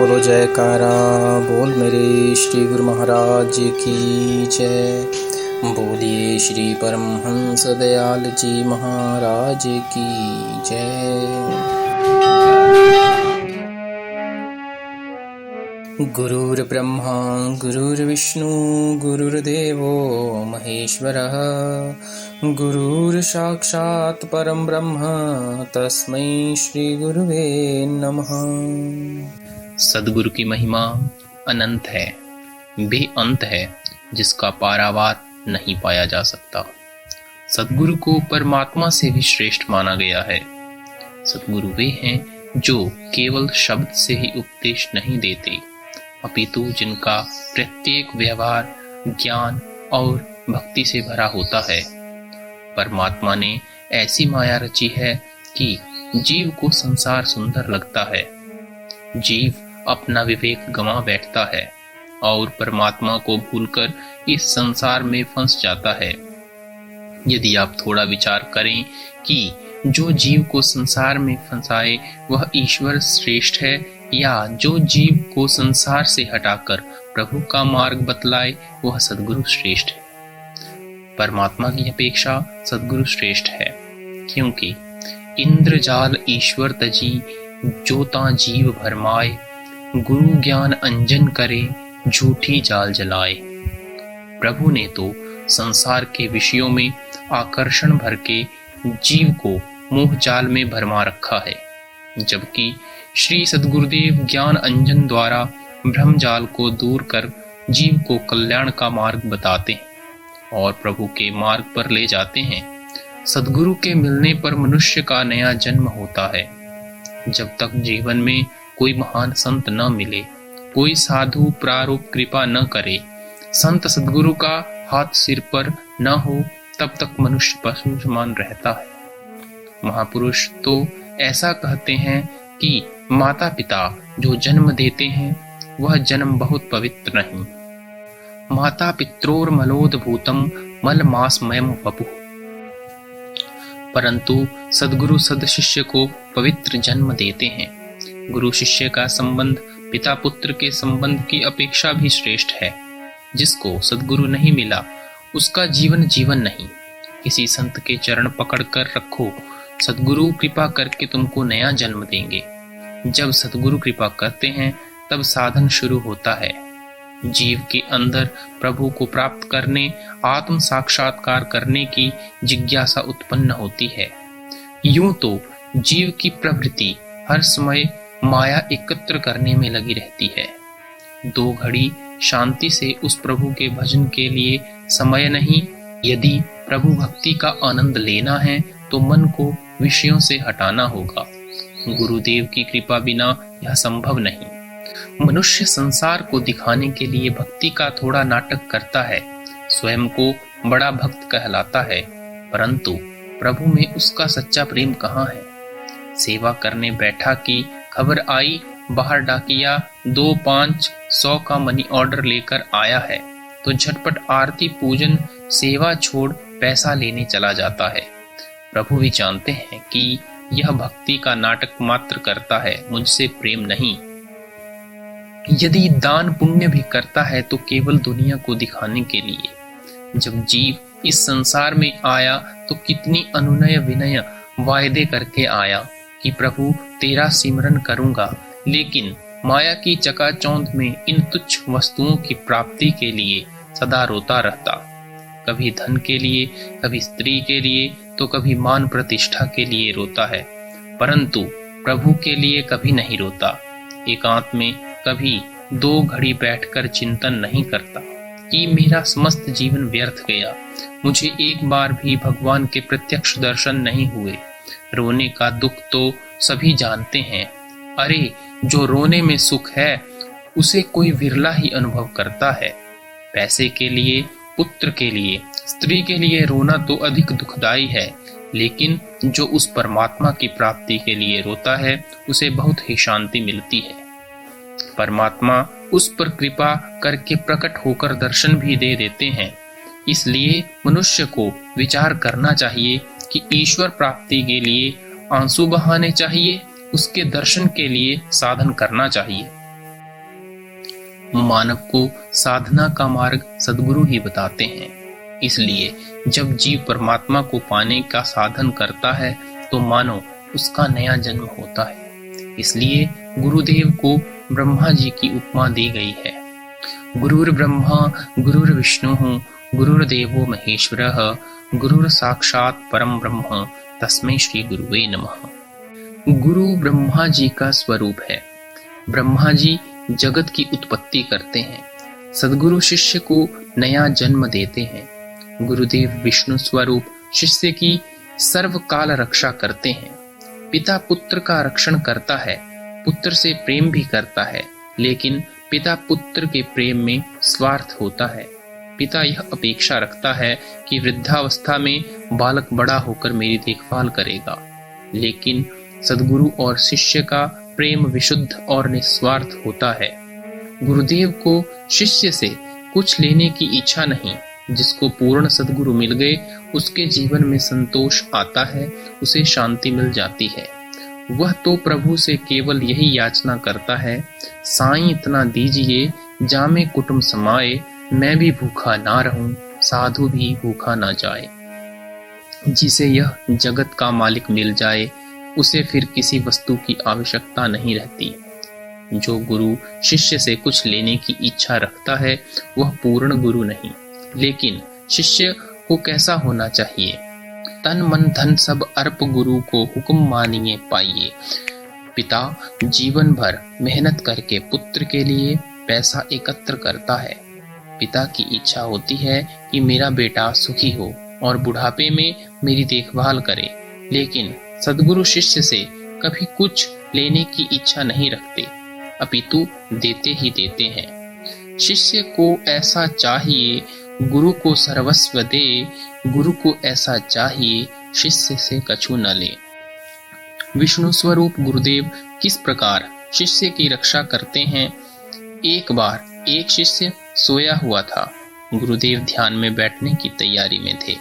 बोलो जयकारा बोल मेरे श्री गुरु महाराज की जय। बोलिए श्री परमहंस दयाल जी महाराज की जय। गुरुर्ब्रह्मा गुरुर्विष्णु गुरुर्देवो महेश्वरः गुरुर्साक्षात् परं ब्रह्म तस्मै श्री गुरुवे नमः। सद्गुरु की महिमा अनंत है, बेअंत है, जिसका पारावार नहीं पाया जा सकता। सद्गुरु को परमात्मा से भी श्रेष्ठ माना गया है। सद्गुरु वे हैं जो केवल शब्द से ही उपदेश नहीं देते, अपितु जिनका प्रत्येक व्यवहार ज्ञान और भक्ति से भरा होता है। परमात्मा ने ऐसी माया रची है कि जीव को संसार सुंदर लगता है। जीव अपना विवेक गंवा बैठता है और परमात्मा को भूलकर इस संसार में फंस जाता है। यदि आप थोड़ा विचार करें कि जो जीव को संसार में फंसाए वह ईश्वर श्रेष्ठ है या जो जीव को संसार से हटाकर प्रभु का मार्ग बतलाए वह सद्गुरु श्रेष्ठ है। परमात्मा की अपेक्षा सद्गुरु श्रेष्ठ है, क्योंकि इंद्रजाल ईश्वर तजी जोता जीव भरमाए, गुरु ज्ञान अंजन करे झूठी जाल जलाए। प्रभु ने तो संसार के विषयों में आकर्षण भर के जीव को मोह जाल में भरमा रखा है, जबकि श्री सद्गुरुदेव ज्ञान अंजन द्वारा भ्रम जाल को दूर कर जीव को कल्याण का मार्ग बताते हैं और प्रभु के मार्ग पर ले जाते हैं। सद्गुरु के मिलने पर मनुष्य का नया जन्म होता है। जब तक जीवन में कोई महान संत न मिले, कोई साधु प्रारूप कृपा न करे, संत सद्गुरु का हाथ सिर पर न हो, तब तक मनुष्य पशु समान रहता है। महापुरुष तो ऐसा कहते हैं कि माता पिता जो जन्म देते हैं वह जन्म बहुत पवित्र नहीं। माता पित्रोर मलोद भूतम मल मासमयम वपुः। परंतु सद्गुरु सदशिष्य को पवित्र जन्म देते हैं। गुरु शिष्य का संबंध पिता पुत्र के संबंध की अपेक्षा भी श्रेष्ठ है। जिसको सद्गुरु नहीं मिला उसका जीवन जीवन नहीं। किसी संत के चरण पकड़ कर रखो, सद्गुरु कृपा करके तुमको नया जन्म देंगे। जब सद्गुरु कृपा करते हैं तब साधन शुरू होता है। जीव के अंदर प्रभु को प्राप्त करने, आत्म साक्षात्कार करने की जिज्ञासा उत्पन्न होती है। यूं तो जीव की प्रवृत्ति हर समय माया एकत्र करने में लगी रहती है। दो घड़ी शांति से उस प्रभु के भजन के लिए समय नहीं। यदि प्रभु भक्ति का आनंद लेना है तो मन को विषयों से हटाना होगा। गुरुदेव की कृपा बिना यह संभव नहीं। मनुष्य संसार को दिखाने के लिए भक्ति का थोड़ा नाटक करता है, स्वयं को बड़ा भक्त कहलाता है, परंतु प्रभु में उसका सच्चा प्रेम कहाँ है। सेवा करने बैठा की खबर आई, बाहर डाकिया 2-5-100 का मनी ऑर्डर लेकर आया है तो झटपट आरती पूजन सेवा छोड़ पैसा लेने चला जाता है। प्रभु भी जानते हैं कि यह भक्ति का नाटक मात्र करता है, मुझसे प्रेम नहीं। यदि दान पुण्य भी करता है तो केवल दुनिया को दिखाने के लिए। जब जीव इस संसार में आया तो कितनी अनुनय विनय वायदे करके आया कि प्रभु तेरा सिमरन करूंगा, लेकिन माया की चकाचौंध में इन तुच्छ वस्तुओं की प्राप्ति के लिए सदा रोता रहता। कभी धन के लिए, कभी स्त्री के लिए, तो कभी मान प्रतिष्ठा के लिए रोता है, परंतु प्रभु के लिए कभी नहीं रोता। एकांत में कभी 2 घड़ी बैठकर चिंतन नहीं करता कि मेरा समस्त जीवन व्यर्थ गया, मुझे एक बार भी भगवान के प्रत्यक्ष दर्शन नहीं हुए। रोने का दुख तो सभी जानते हैं। अरे जो रोने में सुख है उसे कोई विरला ही अनुभव करता है। पैसे के लिए, पुत्र के लिए, स्त्री के लिए रोना तो अधिक दुखदाई है, लेकिन जो उस परमात्मा की प्राप्ति के लिए रोता है उसे बहुत ही शांति मिलती है। परमात्मा उस पर कृपा करके प्रकट होकर दर्शन भी दे देते हैं। इसलिए मनुष्य को विचार करना चाहिए कि ईश्वर प्राप्ति के लिए आंसू बहाने चाहिए, उसके दर्शन के लिए साधन करना चाहिए। मानव को साधना का मार्ग सद्गुरु ही बताते हैं। इसलिए जब जीव परमात्मा को पाने का साधन करता है तो मानो उसका नया जन्म होता है। इसलिए गुरुदेव को ब्रह्मा जी की उपमा दी गई है। गुरुर् ब्रह्मा गुरुर्विष्णु गुरुर्देवो महेश्वरः गुरुर साक्षात परम ब्रह्म तस्मै श्री गुरुवे नमः। गुरु ब्रह्मा जी का स्वरूप है। ब्रह्मा जी जगत की उत्पत्ति करते हैं। सद्गुरु शिष्य को नया जन्म देते हैं। गुरुदेव विष्णु स्वरूप शिष्य की सर्वकाल रक्षा करते हैं। पिता पुत्र का रक्षण करता है, पुत्र से प्रेम भी करता है, लेकिन पिता पुत्र के प्रेम में स्वार्थ होता है। पिता यह अपेक्षा रखता है कि वृद्धावस्था में बालक बड़ा होकर मेरी देखभाल करेगा, लेकिन सद्गुरु और शिष्य का प्रेम विशुद्ध और निस्वार्थ होता है। गुरुदेव को शिष्य से कुछ लेने की इच्छा नहीं। जिसको पूर्ण सद्गुरु मिल गए उसके जीवन में संतोष आता है, उसे शांति मिल जाती है। वह तो प्रभु से केवल यही याचना करता है, साईं इतना दीजिए जामे कुटुंब समाए, मैं भी भूखा ना रहूं, साधु भी भूखा ना जाए। जिसे यह जगत का मालिक मिल जाए उसे फिर किसी वस्तु की आवश्यकता नहीं रहती। जो गुरु शिष्य से कुछ लेने की इच्छा रखता है वह पूर्ण गुरु नहीं। लेकिन शिष्य को कैसा होना चाहिए? तन मन धन सब अर्प गुरु को हुक्म मानिए पाइए। पिता जीवन भर मेहनत करके पुत्र के लिए पैसा एकत्र करता है। पिता की इच्छा होती है कि मेरा बेटा सुखी हो और बुढ़ापे में मेरी देखभाल करे, लेकिन सद्गुरु शिष्य से कभी कुछ लेने की इच्छा नहीं रखते, अपितु देते ही देते हैं। शिष्य को ऐसा चाहिए गुरु को सर्वस्व दे, गुरु को ऐसा चाहिए शिष्य से कछु न ले। विष्णु स्वरूप गुरुदेव किस प्रकार शिष्य की रक्षा करते हैं? एक बार एक शिष्य सोया हुआ था। गुरुदेव ध्यान में बैठने की तैयारी में थे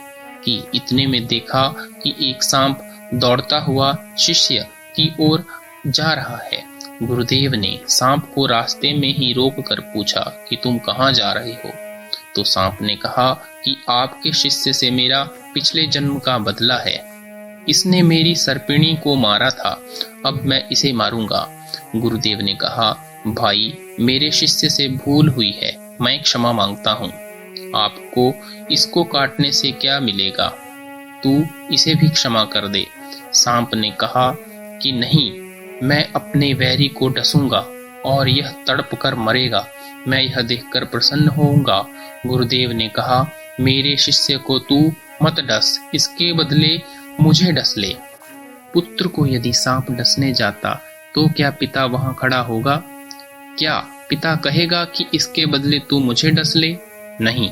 कि इतने में देखा कि एक सांप दौड़ता हुआ शिष्य की ओर जा रहा है। गुरुदेव ने सांप को रास्ते में ही रोककर पूछा कि तुम कहाँ जा रहे हो? तो सांप ने कहा कि आपके शिष्य से मेरा पिछले जन्म का बदला है। इसने मेरी सर्पिणी को मारा था, अब मैं इसे मारूंगा। गुरुदेव ने कहा, भाई मेरे शिष्य से भूल हुई है, मैं क्षमा मांगता हूँ। आपको इसको काटने से क्या मिलेगा? तू इसे भी क्षमा कर दे। सांप ने कहा कि नहीं, मैं अपने वैरी को डसूंगा और यह तड़प कर मरेगा, मैं यह देखकर प्रसन्न होऊंगा। गुरुदेव ने कहा, मेरे शिष्य को तू मत डस, इसके बदले मुझे डस ले। पुत्र को यदि सांप डसने जाता तो क्या पिता वहां खड़ा होगा? क्या पिता कहेगा कि इसके बदले तू मुझे डस ले? नहीं।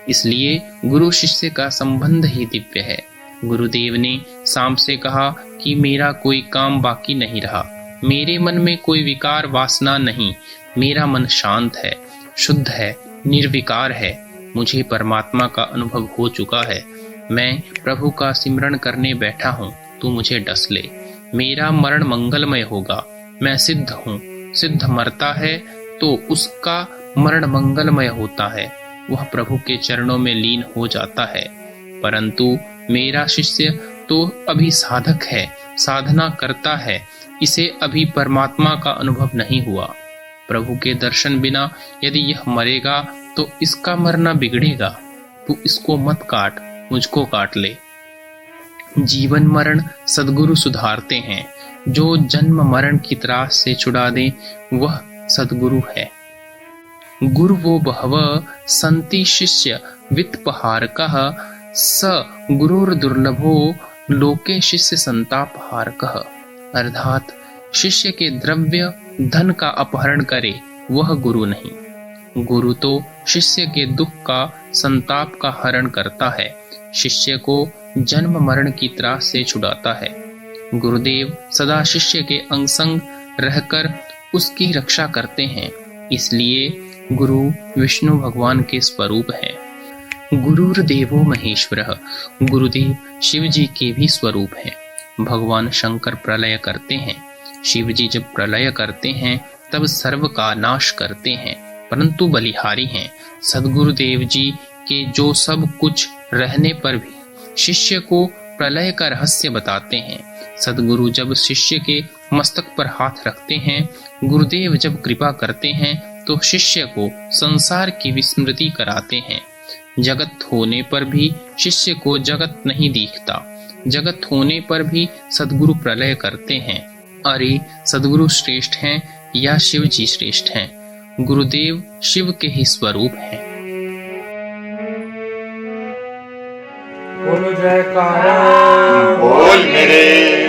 इसलिए गुरु शिष्य का संबंध ही दिव्य है। गुरुदेव ने सांप से कहा कि मेरा कोई काम बाकी नहीं रहा, मेरे मन में कोई विकार वासना नहीं, मेरा मन शांत है, शुद्ध है, निर्विकार है, मुझे परमात्मा का अनुभव हो चुका है, मैं प्रभु का सिमरण करने बैठा हूँ, तू मुझे डस ले। मेरा मरण मंगलमय होगा, मैं सिद्ध हूँ, सिद्ध मरता है तो उसका मरण मंगलमय होता है, वह प्रभु के चरणों में लीन हो जाता है। परंतु मेरा शिष्य तो अभी साधक है, साधना करता है, इसे अभी परमात्मा का अनुभव नहीं हुआ। प्रभु के दर्शन बिना यदि यह मरेगा तो इसका मरना बिगड़ेगा। तू इसको मत काट, मुझको काट ले। जीवन मरण सद्गुरु सुधारते हैं। जो जन्म मरण की त्रास से छुड़ा दे वह सद्गुरु है। गुरु वो बहव संति शिष्य वित्पहारकः स गुरुर दुर्लभो लोके शिष्य संतापहारकः। अर्थात शिष्य के द्रव्य धन का अपहरण करे वह गुरु नहीं। गुरु तो शिष्य के दुख का संताप का हरण करता है, शिष्य को जन्म मरण की त्रास से छुड़ाता है। गुरुदेव सदा शिष्य के अंग संग रहकर उसकी रक्षा करते हैं, इसलिए गुरु विष्णु भगवान के स्वरूप हैं। गुरुर्देवो महेश्वरः, गुरुदेव शिव जी के भी स्वरूप हैं। भगवान शंकर प्रलय करते हैं। शिव जी जब प्रलय करते हैं तब सर्व का नाश करते हैं। परंतु बलिहारी हैं। सद्गुरुदेव जी के जो सब कुछ रहने पर भी शिष्य को प्रलय का रहस्य बताते हैं। सद्गुरु जब शिष्य के मस्तक पर हाथ रखते हैं, गुरुदेव जब कृपा करते हैं तो शिष्य को संसार की विस्मृति कराते हैं। जगत होने पर भी शिष्य को जगत नहीं दिखता, जगत होने पर भी सद्गुरु प्रलय करते हैं। अरे सद्गुरु श्रेष्ठ हैं या शिव जी श्रेष्ठ हैं? गुरुदेव शिव के ही स्वरूप हैं। बोलो जयकारा, बोल मेरे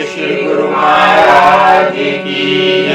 श्री गुरु महाराज की